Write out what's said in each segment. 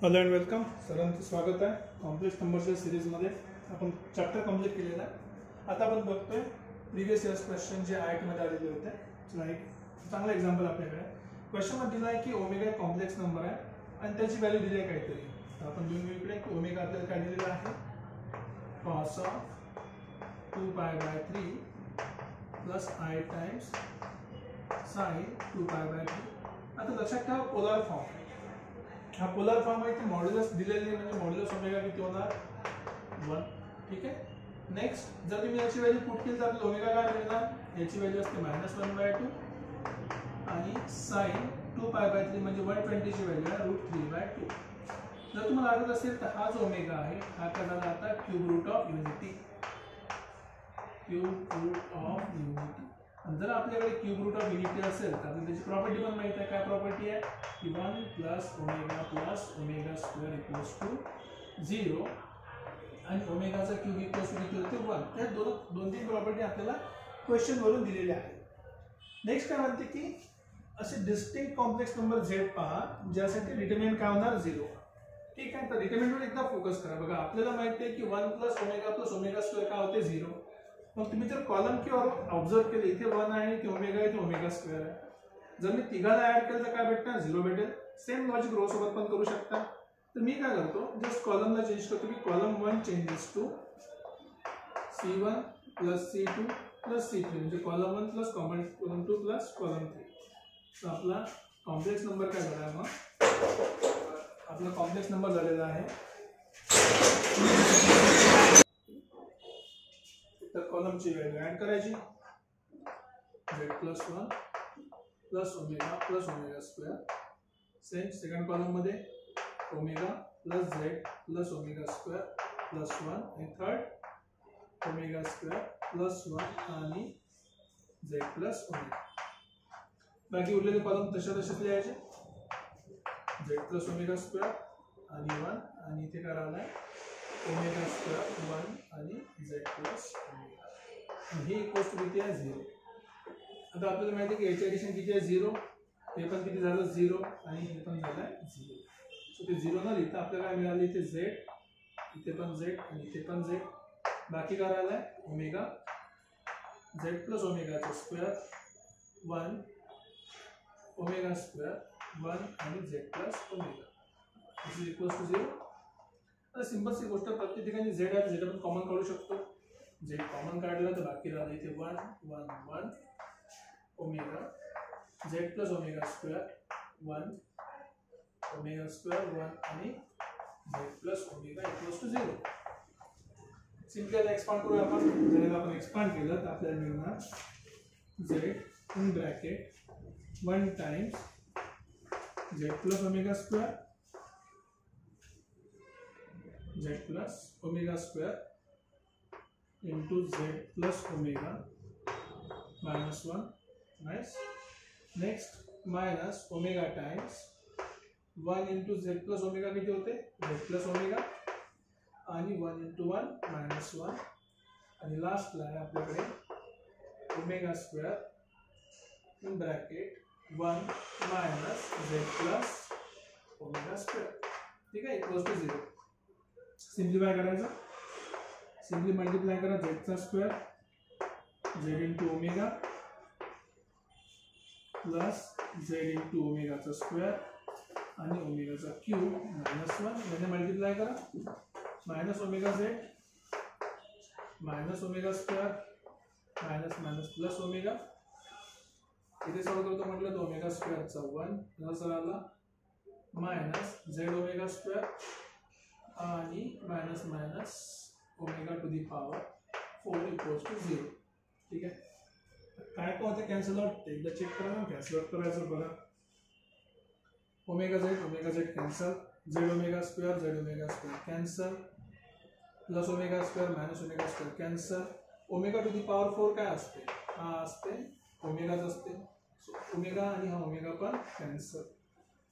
Hello and welcome. सर्वांचं स्वागत आहे. कॉम्प्लेक्स नंबरच्या सिरीजमध्ये आपण चॅप्टर कंप्लीट केलेला आहे. आता आपण बघतोय प्रिव्हियस इयर्स क्वेश्चन जे IIT मध्ये आलेले होते. चला एक चांगला एक्झाम्पल आपल्याकडे क्वेश्चनमध्ये दिला आहे की ओमेगा एक कॉम्प्लेक्स नंबर आहे आणि त्याची व्हॅल्यू दिली आहे काहीतरी. तर आपण लिहून घेऊ इकडे की ओमेगा आपल्याला काय दिलेला आहे, cos of 2π/3 plus I times sin 2π/3. आता लक्षात ठेवा पोलर फॉर्म, हा पोलर फॉर्म आहे की मॉड्युलस दिलेली आहे, म्हणजे मॉड्युलस ओमेगा किती होणार 1. ठीक आहे. नेक्स्ट जर तुम्ही याची व्हॅल्यू पुट केली तर आपल्याला ओमेगा काय मिळणार, याची व्हॅल्यू असते -1/2 आणि sin 2π/3 म्हणजे 120 ची व्हॅल्यू आहे √3/2. जर तुम्हाला आठवत असेल तर हा जो ओमेगा आहे हा काय झाला आता क्यूब रूट ऑफ युनिटी. जर आपल्याकडे क्यूब रूट ऑफ युनिटी असेल तर आपल्याला त्याची प्रॉपर्टी पण माहिती आहे. काय प्रॉपर्टी आहे की 1 + ω + ω² 0 आणि ओमेगाचा क्यूब किती होते 1. त्या दोन तीन प्रॉपर्टी आपल्याला क्वेश्चन वरून दिलेल्या आहेत. नेक्स्ट काय म्हणते की असे डिस्टिंक्ट कॉम्प्लेक्स नंबर Z पहा ज्यासाठी डिटर्मिनंट काय होणार 0. ठीक आहे. तर डिटर्मिनंटवर एकदा फोकस करा. बघा आपल्याला माहिती आहे की 1 + ω + ω² काय होते 0. मग तुम्ही जर कॉलम किंवा ऑब्झर्व केले इथे 1 आहे, इथे ओमेगा आहे, इथे ω² आहे. जर मी तिघाला ऍड केलं तर काय भेटणार 0 भेटेल. सेम लॉजिक रो सोबत पण करू शकता. तर मी काय करतो जस्ट कॉलमला चेंज करतो की column 1 changes to C1 + C2 + C3 म्हणजे कॉलम 1 + कॉलम 2 + कॉलम 3. तर आपला कॉम्प्लेक्स नंबर काय झाला, मग आपला कॉम्प्लेक्स नंबर झालेला आहे. तर कॉलमची व्हॅल्यू ऍड करायची Z + 1 + ω + ω². सेम सेकंड कॉलम मध्ये ओमेगा + Z + ω² + 1 आणि थर्ड ω² + 1 आणि Z + ω. बाकी उरलेले कॉलम तसेच लिहायचे Z + ω² आणि 1 आणि इथे काय राहिलाय ω² 1 आणि Z + ω. हे इक्वल्स टू किती आहे 0. आता आपल्याला माहिती आहे की याची ऍडिशन किती आहे 0. हे पण किती झालं 0 आणि हे पण झालं 0. सो ते 0 न लिहिता आपल्याला काय मिळालं इथे Z, इथे पण Z आणि इथे पण Z. बाकी काय राहिलाय ओमेगा Z + ω² 1 ω² 1 आणि Z + ω. This is equals to 0. आता सिंपल सी गोष्ट, प्रत्येक ठिकाणी Z आहे, Z आपण कॉमन काढू शकतो. Z कॉमन काढला तर बाकी राहिलं इथे 1 1 1 ओमेगा Z + ω² 1 ω² 1 आणि Z + ω इक्वल्स टू 0. सिंपली आता एक्सपांड करूया आपण. जर आपण एक्सपांड केलं तर आपल्याला मिळणार Z in bracket 1 times Z + ω² Z + ω² into Z + ω -1. Nice. Next minus omega times 1 into Z + ω किती होते Z + ω आणि 1 into 1 -1 आणि लास्टला आहे आपल्याकडे ω² इन ब्रॅकेट 1 - Z + ω². ठीक आहे, इक्वल्स टू 0. सिम्प्लिफाय करायचं, सिम्पली मल्टिप्लाय करा Z² Z into ω plus Z into ω² आणि ओमेगाचा क्यूब -1 याने मल्टिप्लाय करा -ω/Z -ω² प्लस ω. इथे सॉल्व करतो म्हटलं तर ω² चा 1 नंतर आला -Zω² आणि -ω⁴ इक्वल्स टू 0. ठीक आहे. काय काय होतं कॅन्सल आउट एकदा चेक करा ना. कॅन्सल आउट करायचं बघा. ω/Z cancel, Zω² cancel, plus ω² -ω² cancel. ω⁴ काय असते, हा असते ओमेगाच असते. ओमेगा आणि हा ओमेगा पण कॅन्सल.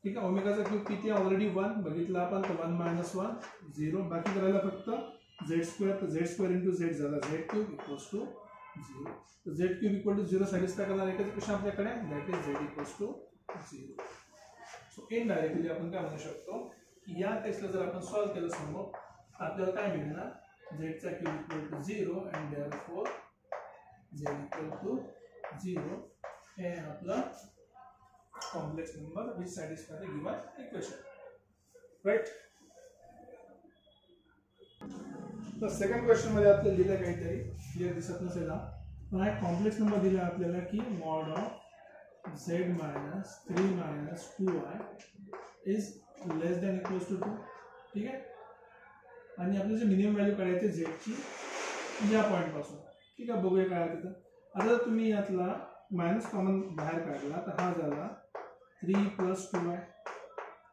ठीक आहे. ओमेगाचा क्यूब किती आहे ऑलरेडी 1 बघितला आपण, तर 1 - 1 0. बाकी करायला फक्त Z², तर Z² into Z झाला Z³ इक्वल्स टू 0. तर Z³ इक्वल टू 0 सॅटिस्फाय करणार एकच इक्वेशन आपल्याकडे, that is Z equals to 0. So indirectly आपण काय म्हणू शकतो की या टेस्टला जर आपण सॉल्व्ह केलं समोर आपल्याला काय मिळणार, झेडचा cube equal to 0 and therefore Z equal to 0 हे आपला complex number which satisfy the given equation, right. तर सेकंड क्वेश्चन मध्ये आपल्याला दिलं काहीतरी क्लिअर दिसत नसेल ना, पण हा कॉम्प्लेक्स नंबर दिला आपल्याला की mod of z minus 3 minus 2y is less than equals to 2. ठीक आहे. आणि आपल्याला जे मिनिमम व्हॅल्यू काढायची झेडची या पॉईंटपासून. ठीक आहे. बघूया काय आहे तिथं. आता जर तुम्ही यातला मायनस कॉमन बाहेर काढला तर हा झाला 3 प्लस 2y.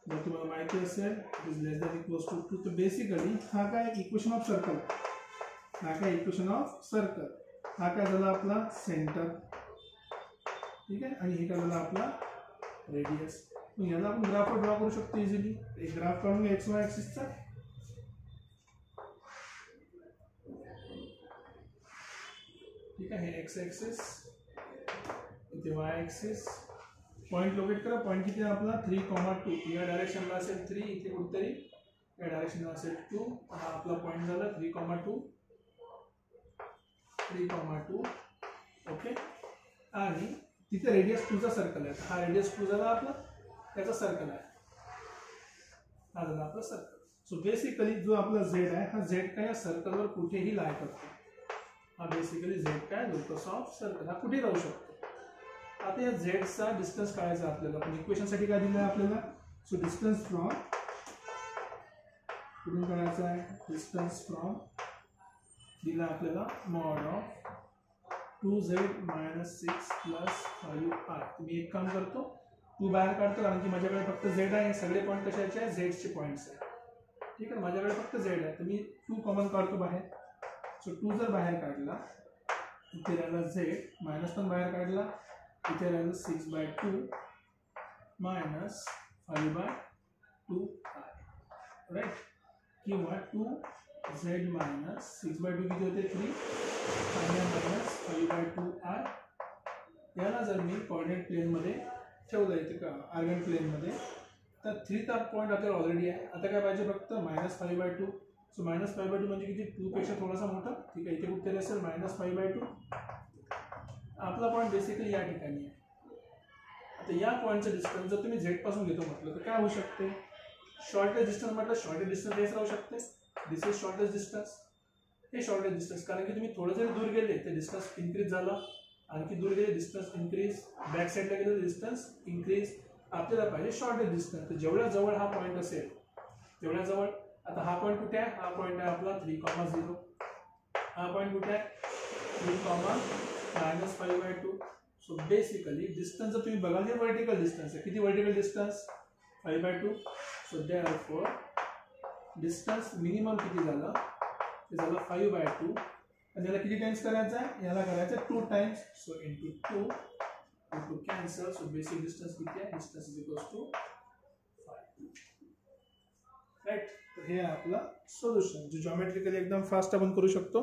जर तुम्हाला माहिती असेल it is less than equals to 2, तर बेसिकली हा काय इक्वेशन ऑफ सर्कल आहे. हा काय इक्वेशन ऑफ सर्कल. हा काय झाला आपला सेंटर. ठीक आहे. आणि हे काय झाला आपला रेडियस. याला आपण ग्राफ ड्रॉ करू शकतो इझिली. एक ग्राफ काढून एक्स वाय ऍक्सिसचा. ठीक आहे. हे एक्स ऍक्सिस, इथे वाय ऍक्सिस. पॉइंट लोकेट करा. पॉइंट किती आहे आपला 3,2. या डायरेक्शनला असेल 3, इथे कुठेतरी या डायरेक्शनला असेल 2. हा आपला पॉइंट झाला 3,2. ओके. आणि तिथे रेडियस 2 चा सर्कल आहे. हा रेडियस 2 झाला आपला, त्याचा सर्कल आहे. हा झाला आपला सर्कल. सो बेसिकली जो आपला झेड आहे हा झेड काय या सर्कलवर कुठेही लाय करतो. हा बेसिकली झेड काय लोकस ऑफ सर्कल, हा कुठे राहू शकतो. आता या झेडचा डिस्टन्स काढायचा आपल्याला. पण इक्वेशन साठी काय दिलं आहे आपल्याला. सो डिस्टन्स फ्रॉम कुठून काढायचा आहे. डिस्टन्स फ्रॉम दिला आपल्याला mod of 2z minus 6 plus 5i. तुम्ही एक काम करतो 2 बाहेर काढतो कारण की माझ्याकडे फक्त z आहे. सगळे पॉईंट कशाचे आहे झेडचे पॉईंट्स आहे. ठीक आहे. माझ्याकडे फक्त z आहे तर मी 2 कॉमन काढतो बाहेर. सो 2 जर बाहेर काढला इथे राहिला z, मायनस पण बाहेर काढला इथे राहिलं 6/2 मायनस 5/2i, राईट. किंवा 2z मायनस 6/2 किती होते 3 मायनस 5/2i. याला जर मी कोऑर्डिनेट प्लेनमध्ये ठेवलं इथे का आर्गन प्लेनमध्ये तर 3 चा पॉईंट आपल्याला ऑलरेडी आहे. आता काय पाहिजे फक्त -5/2. सो -5/2 म्हणजे किती 2 पेक्षा थोडासा मोठा. ठीक आहे. इथे कुठेतरी असेल -5/2. आपला पॉईंट बेसिकली या ठिकाणी आहे. आता या पॉईंटचं डिस्टन्स जर तुम्ही झेड पासून घेतो म्हटलं तर काय होऊ शकते. शॉर्टेस्ट डिस्टन्स म्हटलं शॉर्टेस्ट डिस्टन्स हेच राहू शकते. दिस इज शॉर्टेस्ट डिस्टन्स. हे शॉर्टेस्ट डिस्टन्स कारण की तुम्ही थोडं जरी दूर गेले तर डिस्टन्स इन्क्रीज झाला. आणखी दूर गेले डिस्टन्स इन्क्रीज. बॅक साईडला गेले डिस्टन्स इन्क्रीज. आपल्याला पाहिजे शॉर्टेस्ट डिस्टन्स. तर जेवढ्या जवळ हा पॉईंट असेल तेवढ्या जवळ. आता हा पॉईंट कुठे आहे. हा पॉईंट आहे आपला 3,0. हा पॉईंट कुठे आहे 3, -5/2. सो बेसिकली डिस्टन्स जर तुम्ही बघाल हे वर्टिकल डिस्टन्स आहे. किती vertical distance 5/2. So therefore distance minimum किती झालं ते झालं 5/2. आणि याला किती टाइम्स करायचं आहे. याला करायचं आहे 2 times. So into 2 into cancel. So basic distance किती आहे. Distance is equals to 5, right. तर हे आहे आपलं सोल्युशन जे जॉमेट्रिकली एकदम फास्ट आपण करू शकतो.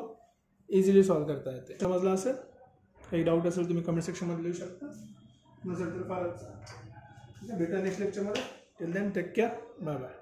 इझिली सॉल्व्ह करता येते. समजलं असेल. काही डाऊट असेल तुम्ही कमेंट सेक्शनमध्ये लिहू शकता. नसेल तर फारच. भेटा नेक्स्ट लेक्चरमध्ये. Till then take care. Bye bye.